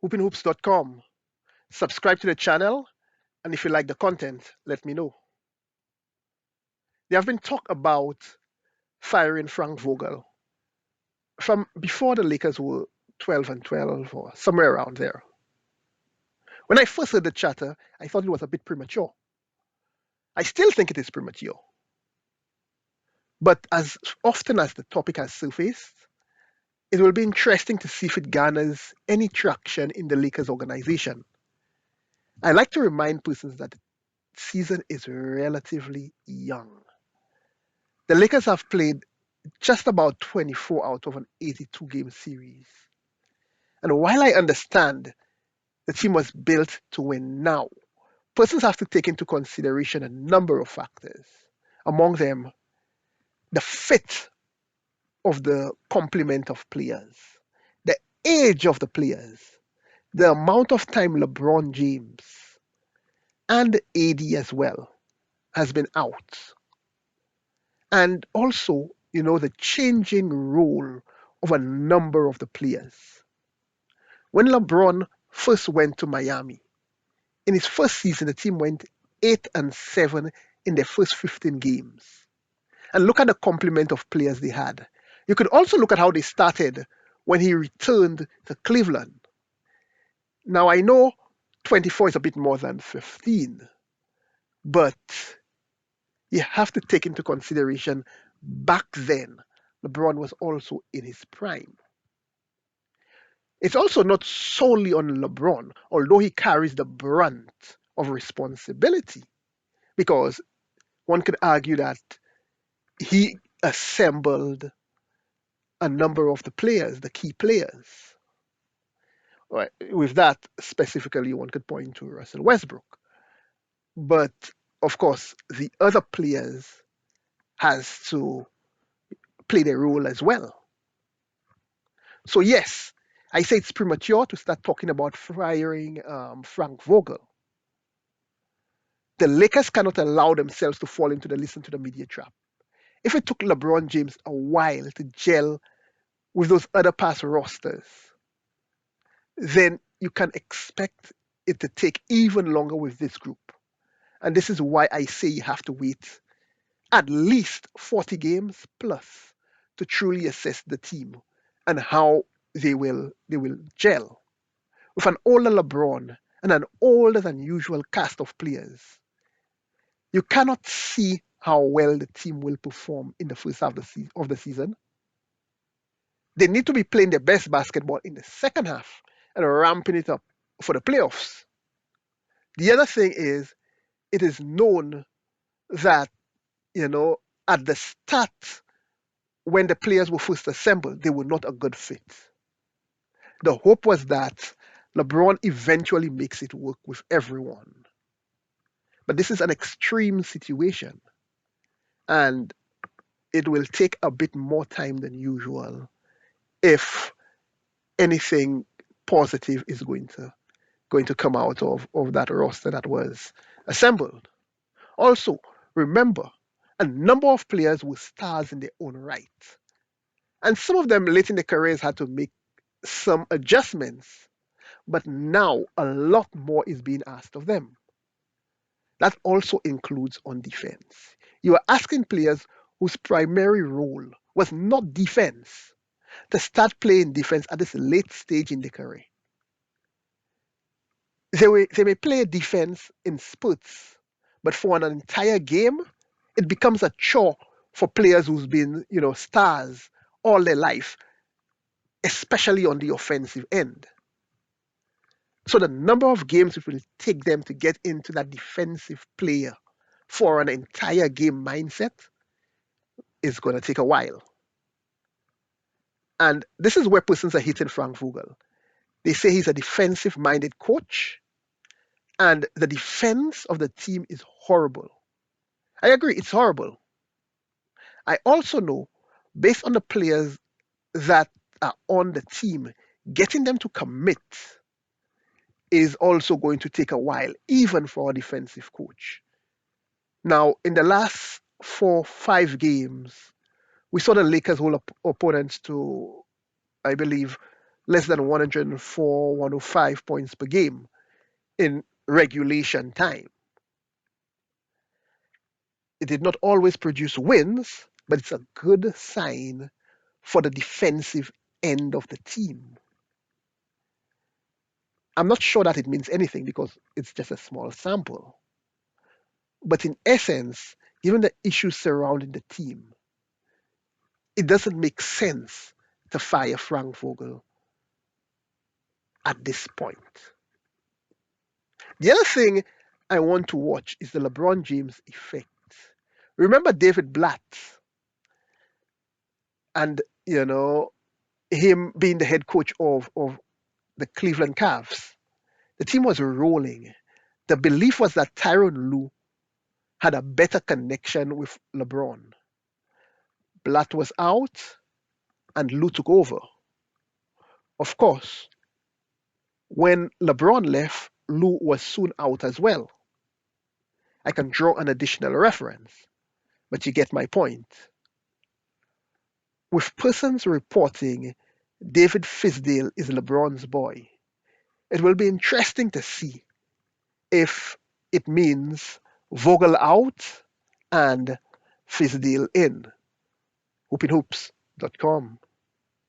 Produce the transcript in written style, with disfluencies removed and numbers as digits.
hoopinhoops.com. Subscribe to the channel, and if you like the content, let me know. There have been talk about firing Frank Vogel from before the Lakers were 12 and 12 or somewhere around there. When I first heard the chatter, I thought it was a bit premature. I still think it is premature. But as often as the topic has surfaced, it will be interesting to see if it garners any traction in the Lakers organization. I like to remind persons that the season is relatively young. The Lakers have played just about 24 out of an 82 game series. And while I understand the team was built to win now, persons have to take into consideration a number of factors. Among them, the fit of the complement of players, the age of the players, the amount of time LeBron James and AD as well has been out. And also, the changing role of a number of the players. When LeBron first went to Miami, in his first season, the team went 8-7 in their first 15 games. And look at the complement of players they had. You could also look at how they started when he returned to Cleveland. Now, I know 24 is a bit more than 15, but you have to take into consideration back then, LeBron was also in his prime. It's also not solely on LeBron, although he carries the brunt of responsibility, because one could argue that he assembled a number of the players, the key players. Right. With that specifically, one could point to Russell Westbrook. But of course, the other players has to play their role as well. So yes, I say it's premature to start talking about firing Frank Vogel. The Lakers cannot allow themselves to fall into the listen to the media trap. If it took LeBron James a while to gel with those other past rosters, then you can expect it to take even longer with this group. And this is why I say you have to wait at least 40 games plus to truly assess the team and how they will gel. With an older LeBron and an older than usual cast of players, you cannot see how well the team will perform in the first half of the season. They need to be playing their best basketball in the second half and ramping it up for the playoffs. The other thing is, it is known that, at the start, when the players were first assembled, they were not a good fit. The hope was that LeBron eventually makes it work with everyone. But this is an extreme situation, and it will take a bit more time than usual if anything positive is going to come out of that roster that was assembled. Also, remember, a number of players were stars in their own right. And some of them late in their careers had to make some adjustments. But now a lot more is being asked of them. That also includes on defense. You are asking players whose primary role was not defense to start playing defense at this late stage in their career. They may play defense in spurts, but for an entire game, it becomes a chore for players who's been, stars all their life, especially on the offensive end. So the number of games it will take them to get into that defensive player for an entire game mindset is going to take a while. And this is where persons are hitting Frank Vogel. They say he's a defensive minded coach, and the defense of the team is horrible. I agree, it's horrible. I also know, based on the players that are on the team, getting them to commit is also going to take a while, even for a defensive coach. Now, in the last 4, 5 games, we saw the Lakers hold opponents to, I believe, less than 104, 105 points per game in regulation time. It did not always produce wins, but it's a good sign for the defensive end of the team. I'm not sure that it means anything because it's just a small sample. But in essence, given the issues surrounding the team, it doesn't make sense to fire Frank Vogel at this point. The other thing I want to watch is the LeBron James effect. Remember David Blatt and him being the head coach of the Cleveland Cavs. The team was rolling. The belief was that Tyronn Lue had a better connection with LeBron. Blatt was out and Lue took over. Of course, when LeBron left, Lue was soon out as well. I can draw an additional reference, but you get my point. With persons reporting David Fisdale is LeBron's boy, it will be interesting to see if it means Vogel out and Fisdale in. Hoopinhoops.com.